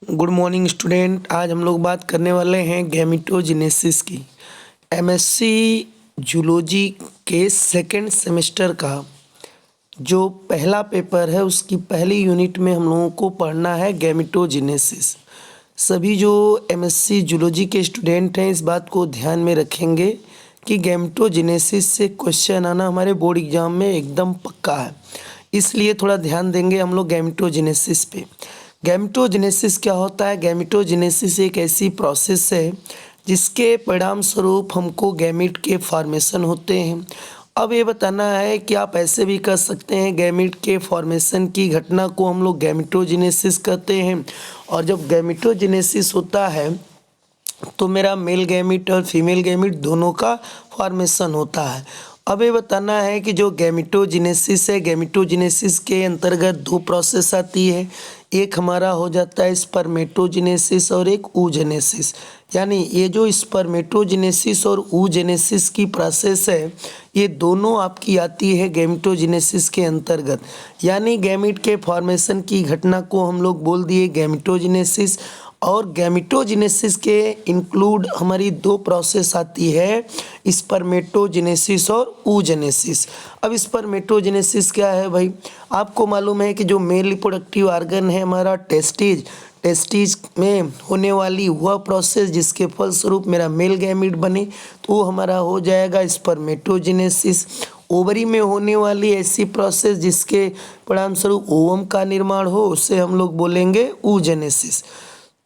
Good morning student. आज हम लोग बात करने वाले हैं गैमेटोजेनेसिस की। एमएससी जूलॉजी के सेकंड सेमेस्टर का जो पहला पेपर है उसकी पहली यूनिट में हम लोगों को पढ़ना है गैमेटोजेनेसिस। सभी जो एमएससी जूलॉजी के स्टूडेंट हैं इस बात को ध्यान में रखेंगे कि गैमेटोजेनेसिस से क्वेश्चन आना हमारे बोर्ड एग्जाम में एकदम पक्का है, इसलिए थोड़ा ध्यान देंगे हम लोग गैमेटोजेनेसिस पे। गैमेटोजेनेसिस क्या होता है? गैमेटोजेनेसिस एक ऐसी प्रोसेस है जिसके परिणाम स्वरूप हमको गैमेट के फॉर्मेशन होते हैं। अब ये बताना है कि आप ऐसे भी कर सकते हैं, गैमेट के फॉर्मेशन की घटना को हम लोग गैमेटोजेनेसिस कहते हैं। और जब गैमेटोजेनेसिस होता है तो मेरा मेल गैमेट और फीमेल गैमेट दोनों का फॉर्मेशन होता है। अब ये बताना है कि जो गैमेटोजेनेसिस है, गैमेटोजेनेसिस के अंतर्गत दो प्रोसेस आती है। एक हमारा हो जाता है स्पर्मेटोजेनेसिस और एक oogenesis। यानी ये जो स्पर्मेटोजेनेसिस और oogenesis की प्रोसेस है ये दोनों आपकी आती है गैमेटोजेनेसिस के अंतर्गत। यानी गैमेट के फॉर्मेशन की घटना को हम लोग बोल दिए गैमेटोजेनेसिस। और गैमेटोजेनेसिस के इंक्लूड हमारी दो प्रोसेस आती है, स्पर्मेटोजेनेसिस और oogenesis। अब स्पर्मेटोजेनेसिस क्या है भाई? आपको मालूम है कि जो मेल रिप्रोडक्टिव ऑर्गन है हमारा टेस्टिज में होने वाली वह प्रोसेस जिसके फलस्वरूप मेरा मेल गैमेट बने तो वो हमारा हो जाएगा स्पर्मेटोजेनेसिस। ओवरी में होने वाली ऐसी प्रोसेस जिसके परिणाम स्वरूप ओवम का निर्माण हो उसे हम लोग बोलेंगे oogenesis।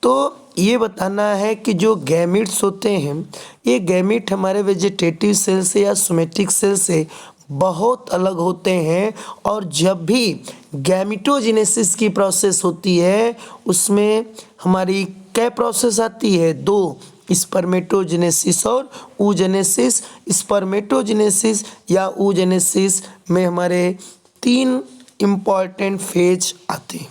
तो ये बताना है कि जो गैमेट्स होते हैं ये गैमेट हमारे वेजिटेटिव सेल से या सोमेटिक सेल से बहुत अलग होते हैं। और जब भी गैमेटोजेनेसिस की प्रोसेस होती है उसमें हमारी क्या प्रोसेस आती है? दो, स्पर्मेटोजेनेसिस और oogenesis। स्पर्मेटोजेनेसिस या oogenesis में हमारे तीन इम्पॉर्टेंट फेज आते हैं।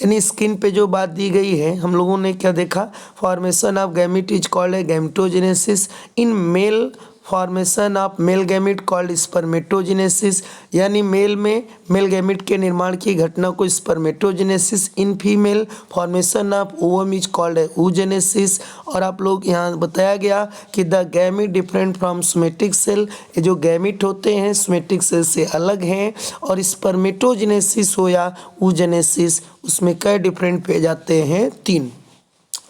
यानी स्क्रीन पे जो बात दी गई है हम लोगों ने क्या देखा? Formation of gamete is called है gametogenesis. In male formation of male gamete called spermatogenesis. यानी मेल में मेल गैमेट के निर्माण की घटना को spermatogenesis. In female formation of ovum is called है oogenesis। और आप लोग यहाँ बताया गया कि the gamete different from somatic cell. ये जो गैमेट होते हैं सोमेटिक सेल से अलग हैं। और स्पर्मेटोजेनेसिस हो या oogenesis उसमें कई डिफरेंट फेज आते हैं? तीन।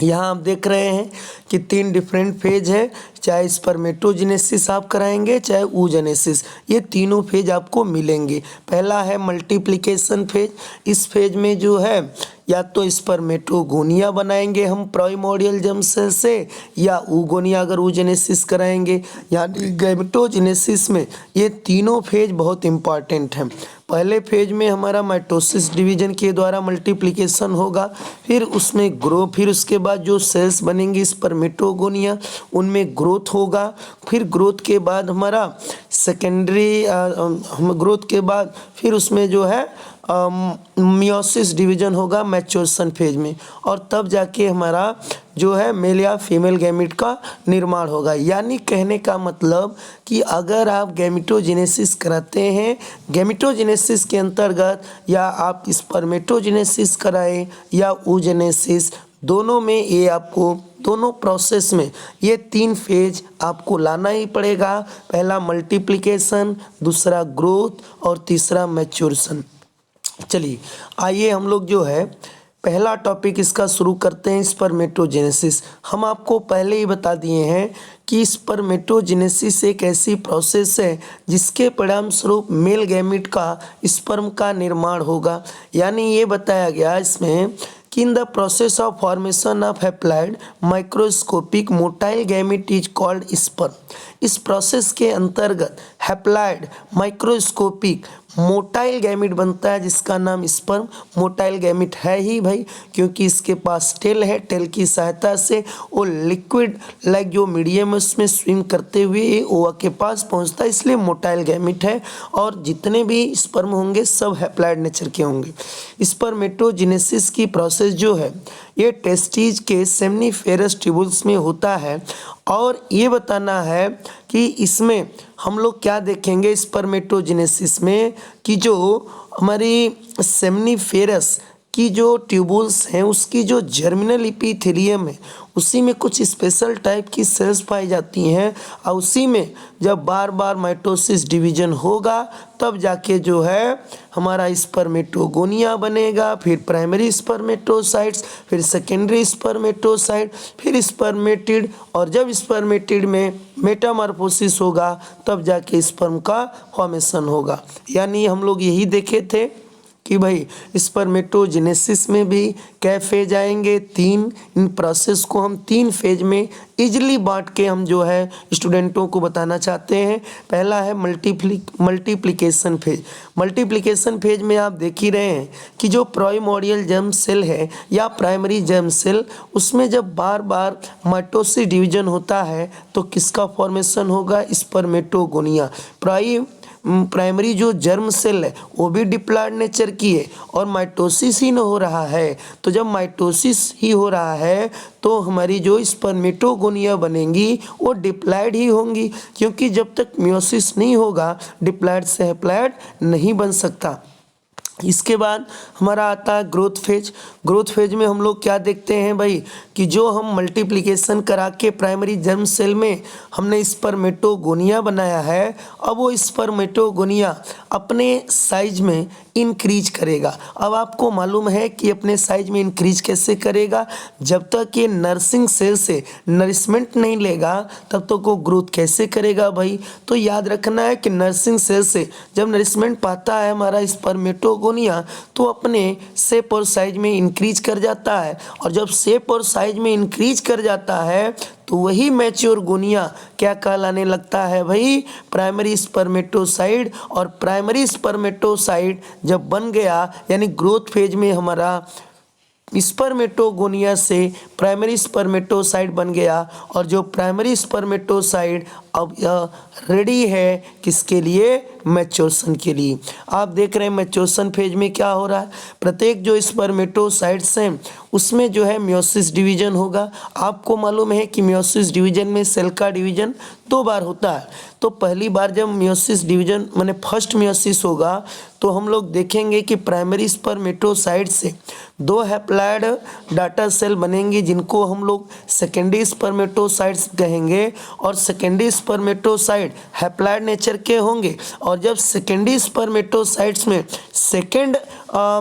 यहाँ आप देख रहे हैं कि तीन डिफरेंट फेज है, चाहे स्पर्मेटोजेनेसिस आप कराएंगे चाहे oogenesis, ये तीनों फेज आपको मिलेंगे। पहला है मल्टीप्लिकेशन फेज। इस फेज में जो है या तो स्पर्मेटोगोनिया बनाएंगे हम प्राइमोर्डियल जर्म सेल से या oogonia अगर oogenesis कराएंगे। यानी गैमेटोजेनेसिस में ये तीनों फेज बहुत इंपॉर्टेंट हैं। पहले फेज में हमारा माइटोसिस डिवीजन के द्वारा मल्टीप्लिकेशन होगा, फिर उसमें फिर उसके बाद जो सेल्स बनेंगी स्पर्मेटोगोनिया उनमें ग्रोथ होगा। फिर ग्रोथ के बाद हमारा सेकेंडरी ग्रोथ के बाद फिर उसमें जो है मियोसिस डिवीजन होगा मैच्योरेशन फेज में। और तब जाके हमारा जो है मेल या फीमेल गैमेट का निर्माण होगा। यानी कहने का मतलब कि अगर आप गैमेटोजेनेसिस कराते हैं, गैमेटोजेनेसिस के अंतर्गत या आप स्पर्मेटोजेनेसिस कराएं या oogenesis, दोनों में ये आपको दोनों प्रोसेस में ये तीन फेज आपको लाना ही पड़ेगा। पहला मल्टीप्लिकेशन, दूसरा ग्रोथ और तीसरा मैच्योरेशन। चलिए आइए हम लोग जो है पहला टॉपिक इसका शुरू करते हैं, स्पर्मेटोजेनेसिस। हम आपको पहले ही बता दिए हैं कि स्पर्मेटोजेनेसिस एक ऐसी प्रोसेस है जिसके परिणाम स्वरूप मेल गैमेट का स्पर्म का निर्माण होगा। यानी ये बताया गया इसमें कि in the process of formation of haploid microscopic motile gamete is called sperm. इस प्रोसेस के अंतर्गत हैप्लॉइड माइक्रोस्कोपिक मोटाइल गैमेट बनता है जिसका नाम स्पर्म। मोटाइल गैमेट है ही भाई क्योंकि इसके पास टेल है, टेल की सहायता से वो लिक्विड लाइक जो मीडियम है उसमें स्विम करते हुए ये ओवा के पास पहुंचता है, इसलिए मोटाइल गैमेट है। और जितने भी स्पर्म होंगे सब हैप्लॉइड नेचर के होंगे। स्पर्मेटोजेनेसिस की प्रोसेस जो है ये टेस्टिज के सेमनीफेरस ट्यूबुल्स में होता है। और ये बताना है कि इसमें हम लोग क्या देखेंगे स्पर्मेटोजेनेसिस में कि जो हमारी सेमनीफेरस की जो ट्यूबुल्स हैं उसकी जो जर्मिनल इपीथेलियम है उसी में कुछ स्पेशल टाइप की सेल्स पाई जाती हैं और उसी में जब बार बार माइटोसिस डिवीजन होगा तब जाके जो है हमारा स्पर्मेटोगोनिया बनेगा, फिर प्राइमरी स्पर्मेटोसाइट्स, फिर सेकेंडरी स्पर्मेटोसाइट, फिर स्पर्मेटिड, और जब स्पर्मेटिड में मेटामॉर्फोसिस होगा तब जाके स्पर्म का फॉर्मेशन होगा। यानी हम लोग यही देखे थे कि भाई स्पर्मेटोजेनेसिस में भी कै फेज आएंगे, 3। इन प्रोसेस को हम 3 फेज में इजली बांट के हम जो है स्टूडेंटों को बताना चाहते हैं। पहला है मल्टीप्लिकेशन फेज। मल्टीप्लिकेशन फेज में आप देख ही रहे हैं कि जो प्राइमोर्डियल जर्म सेल है या प्राइमरी जर्म सेल, उसमें जब बार बार माइटोसिस डिवीजन होता है तो किसका फॉर्मेशन होगा? स्पर्मेटोगोनिया। प्राइमरी जो जर्म सेल है वो भी डिप्लॉयड नेचर की है और माइटोसिस ही न हो रहा है। तो जब माइटोसिस ही हो रहा है तो हमारी जो स्पर्मेटोगोनिया बनेंगी वो डिप्लॉयड ही होंगी, क्योंकि जब तक मियोसिस नहीं होगा डिप्लॉयड से हैप्लॉयड नहीं बन सकता। इसके बाद हमारा आता है ग्रोथ फेज। ग्रोथ फेज में हम लोग क्या देखते हैं भाई कि जो हम मल्टीप्लिकेशन करा के प्राइमरी जर्म सेल में हमने स्पर्मेटोगोनिया बनाया है, अब वो स्पर्मेटोगोनिया अपने साइज में इंक्रीज करेगा। अब आपको मालूम है कि अपने साइज में इंक्रीज कैसे करेगा? जब तक ये नर्सिंग सेल से नरिशमेंट नहीं लेगा तब तक वो ग्रोथ कैसे करेगा भाई? तो याद रखना है कि नर्सिंग सेल से जब नरिशमेंट पाता है हमारा स्पर्मेटोगोनिया तो अपने शेप और साइज में इंक्रीज कर जाता है, और जब शेप और साइज में इंक्रीज कर जाता है तो वही मैच्योर गोनिया क्या कहलाने लगता है भाई? Primary spermatocyte. और प्राइमरी स्पर्मेटोसाइड जब बन गया यानी ग्रोथ फेज में हमारा स्पर्मेटोगोनिया से प्राइमरी स्पर्मेटोसाइड बन गया, और जो प्राइमरी स्पर्मेटोसाइड अब यह रेडी है किसके लिए? मैच्योरेशन के लिए। आप देख रहे हैं मैच्योरेशन फेज में क्या हो रहा है, प्रत्येक जो स्पर्मेटोसाइड्स हैं उसमें जो है मियोसिस डिवीजन होगा। आपको मालूम है कि मियोसिस डिवीजन में सेल का डिवीजन 2 बार होता है। तो पहली बार जब मियोसिस डिवीजन माने फर्स्ट मियोसिस होगा तो हम लोग देखेंगे कि प्राइमरी स्पर्मेटोसाइड से 2 हैप्लॉयड डाटा सेल बनेंगे जिनको हम लोग सेकेंडरी स्पर्मेटोसाइड्स कहेंगे, और सेकेंडरी स्पर्मेटोसाइड हैप्लॉयड नेचर के होंगे। और जब सेकेंडरी स्पर्मेटोसाइड्स में सेकेंड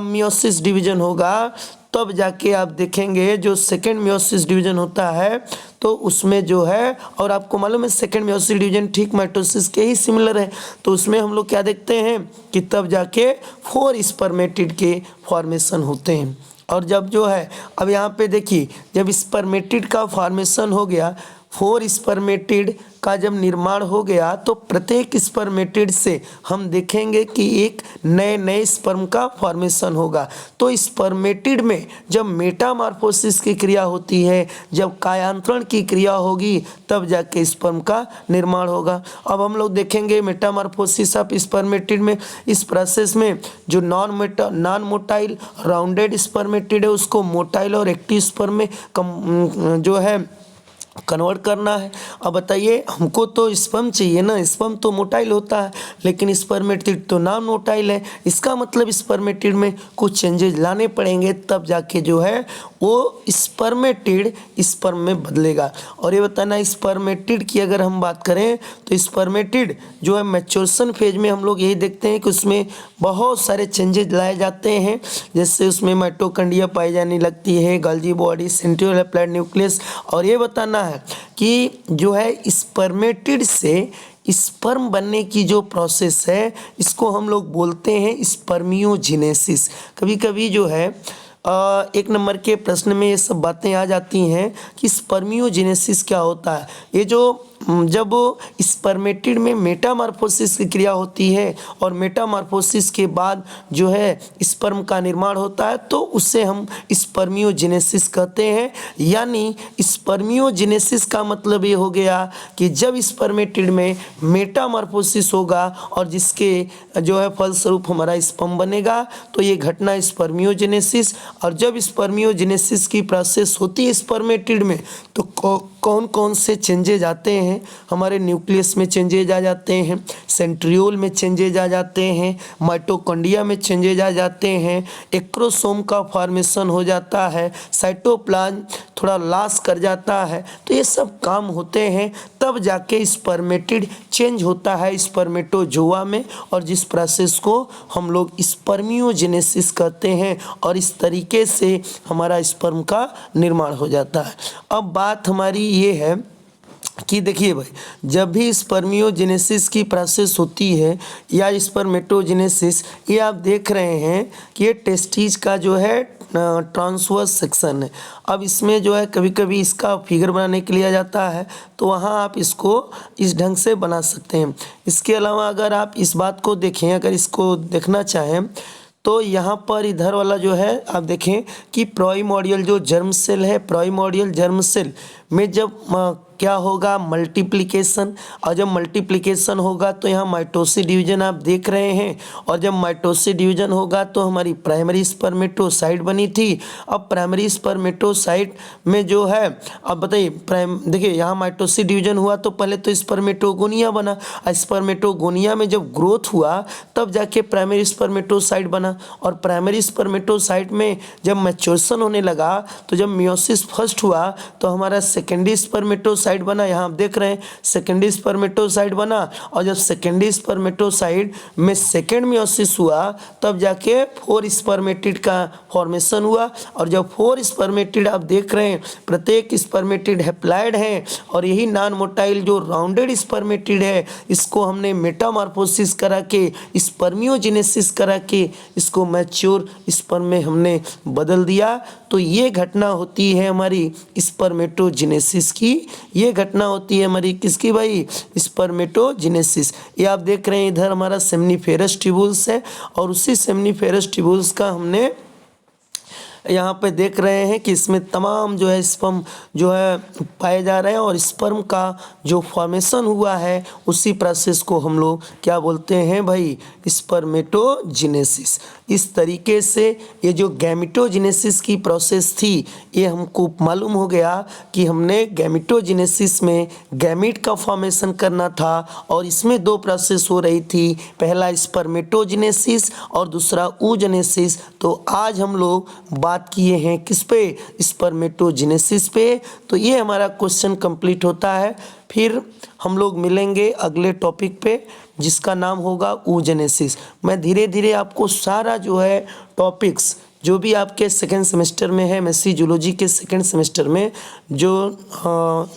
मियोसिस डिवीजन होगा तब जाके आप देखेंगे जो सेकेंड मियोसिस डिवीजन होता है तो उसमें जो है, और आपको मालूम है सेकेंड मियोसिस डिवीजन ठीक माइटोसिस के ही सिमिलर है, तो उसमें हम लोग क्या देखते हैं कि तब जाके 4 स्पर्मेटिड के फॉर्मेशन होते हैं। और जब जो है अब यहाँ पे देखिए जब स्पर्मेटिड का फॉर्मेशन हो गया, 4 स्पर्मेटिड का जब निर्माण हो गया तो प्रत्येक स्पर्मेटिड से हम देखेंगे कि एक नए स्पर्म का फॉर्मेशन होगा। तो स्पर्मेटिड में जब मेटामॉर्फोसिस की क्रिया होती है, जब कायांतरण की क्रिया होगी तब जाके स्पर्म का निर्माण होगा। अब हम लोग देखेंगे मेटामॉर्फोसिस ऑफ स्पर्मेटिड में, इस प्रोसेस में जो नॉन मोटाइल राउंडेड स्पर्मेटिड है उसको मोटाइल और एक्टिव स्पर्म में जो है कन्वर्ट करना है। अब बताइए हमको तो स्पर्म चाहिए ना, स्पर्म तो मोटाइल होता है लेकिन स्पर्मेटिड तो नॉन मोटाइल है। इसका मतलब स्पर्मेटिड में कुछ चेंजेस लाने पड़ेंगे तब जाके जो है वो स्पर्मेटिड स्पर्म में बदलेगा। और ये बताना स्पर्मेटिड की अगर हम बात करें तो स्पर्मेटिड जो है मैच्योरेशन फेज में हम लोग यही देखते हैं कि उसमें बहुत सारे चेंजेस लाए जाते हैं, जैसे उसमें माइटोकॉन्ड्रिया पाई जाने लगती है, Golgi body, centriole haploid nucleus. और ये बताना है कि जो है स्पर्मेटिड से स्पर्म बनने की जो प्रोसेस है इसको हम लोग बोलते हैं स्पर्मियोजेनेसिस। कभी कभी जो है 1 नंबर के प्रश्न में ये सब बातें आ जाती हैं कि स्पर्मियोजेनेसिस क्या होता है। ये जो जब स्पर्मेटिड में मेटामॉर्फोसिस की क्रिया होती है और मेटामॉर्फोसिस के बाद जो है स्पर्म का निर्माण होता है तो उससे हम स्पर्मियोजेनेसिस कहते हैं। यानी स्पर्मियोजेनेसिस का मतलब ये हो गया कि जब स्पर्मेटिड में मेटामॉर्फोसिस होगा और जिसके जो है फलस्वरूप हमारा स्पर्म बनेगा तो ये घटना स्पर्मियोजेनेसिस। और जब स्पर्मियोजेनेसिस की प्रोसेस होती है स्पर्मेटिड में तो कौन कौन से चेंजेज आते हैं। हमारे न्यूक्लियस में चेंजेज आ जाते हैं, सेंट्रियोल में चेंजेज आ जाते हैं, माइटोकॉन्ड्रिया में चेंजेज आ जाते हैं, एक्रोसोम का फॉर्मेशन हो जाता है, साइटोप्लाज्म थोड़ा लॉस कर जाता है। तो ये सब काम होते हैं, तब जाके स्पर्मेटिड चेंज होता है स्पर्मेटोजोआ में, और जिस प्रोसेस को हम लोग स्पर्मियोजेनेसिस कहते हैं, और इस तरीके से हमारा स्पर्म का निर्माण हो जाता है। अब बात हमारी ये है कि देखिए भाई, जब भी स्पर्मियोजेनेसिस की प्रोसेस होती है या स्पर्मेटोजेनेसिस, ये आप देख रहे हैं कि ये टेस्टिज का जो है ट्रांसवर्स सेक्शन है। अब इसमें जो है कभी कभी इसका फिगर बनाने के लिए आ जाता है, तो वहाँ आप इसको इस ढंग से बना सकते हैं। इसके अलावा अगर आप इस बात को देखें, अगर इसको देखना चाहें, तो यहाँ पर इधर वाला जो है आप देखें कि प्राइमोर्डियल जो जर्म सेल है, प्राइमोर्डियल जर्म सेल में जब क्या होगा, मल्टीप्लिकेशन, और जब मल्टीप्लिकेशन होगा तो यहाँ माइटोसिस डिवीजन आप देख रहे हैं, और जब माइटोसिस डिवीजन होगा तो हमारी प्राइमरी स्पर्मेटोसाइट बनी थी। अब प्राइमरी स्पर्मेटोसाइट में जो है, अब बताइए देखिए यहाँ माइटोसिस डिवीजन हुआ तो पहले तो स्पर्मेटोगोनिया बना, स्पर्मेटोगोनिया में जब ग्रोथ हुआ तब जाके प्राइमरी स्पर्मेटोसाइट बना, और प्राइमरी स्पर्मेटोसाइट में जब मैच्योरेशन होने लगा, तो जब मियोसिस फर्स्ट हुआ तो हमारा सेकेंडरी स्पर्मेटोसाइट बना। यहाँ आप देख रहे हैं सेकेंडरी स्पर्मेटोसाइट बना, और जब सेकेंडरी स्पर्मेटोसाइट में सेकेंड मियोसिस हुआ तब जाके 4 स्पर्मेटिड का फॉर्मेशन हुआ, और जब 4 स्पर्मेटिड आप देख रहे हैं, प्रत्येक स्पर्मेटिड हैप्लॉइड है, और यही नॉन मोटाइल जो राउंडेड स्पर्मेटिड है, इसको हमने मेटामॉर्फोसिस करा के, स्पर्मियोजेनेसिस करा के इसको मैच्योर स्पर्म में हमने बदल दिया। तो ये घटना होती है हमारी स्पर्मेटोजेनेसिस की, ये घटना होती है हमारी किसकी भाई, स्पर्मेटोजेनेसिस। ये आप देख रहे हैं इधर हमारा सेमनीफेरस ट्यूबुल्स है, और उसी सेमनीफेरस ट्यूबुल्स का हमने यहाँ पे देख रहे हैं कि इसमें तमाम जो है स्पर्म जो है पाए जा रहे हैं, और स्पर्म का जो फॉर्मेशन हुआ है उसी प्रोसेस को हम लोग क्या बोलते हैं भाई, स्पर्मेटोजेनेसिस। इस तरीके से ये जो गैमेटोजेनेसिस की प्रोसेस थी, ये हमको मालूम हो गया कि हमने गैमेटोजेनेसिस में गैमीट का फॉर्मेशन करना था, और इसमें 2 प्रोसेस हो रही थी, पहला स्पर्मेटोजेनेसिस और दूसरा oogenesis। तो आज हम लोग बात किए हैं किस पे, स्पर्मेटोजेनेसिस पे। तो ये हमारा क्वेश्चन कंप्लीट होता है। फिर हम लोग मिलेंगे अगले टॉपिक पे जिसका नाम होगा oogenesis। मैं धीरे धीरे आपको सारा जो है टॉपिक्स जो भी आपके सेकेंड सेमेस्टर में है, एमएससी जूलॉजी के सेकेंड सेमेस्टर में जो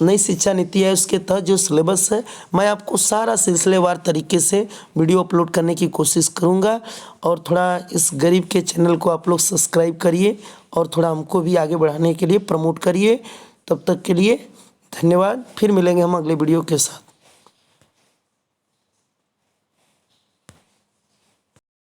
नई शिक्षा नीति है उसके तहत जो सिलेबस है, मैं आपको सारा सिलसिलेवार तरीके से वीडियो अपलोड करने की कोशिश करूंगा। और थोड़ा इस गरीब के चैनल को आप लोग सब्सक्राइब करिए, और थोड़ा हमको भी आगे बढ़ाने के लिए प्रमोट करिए। तब तक के लिए धन्यवाद। फिर मिलेंगे हम अगले वीडियो के साथ।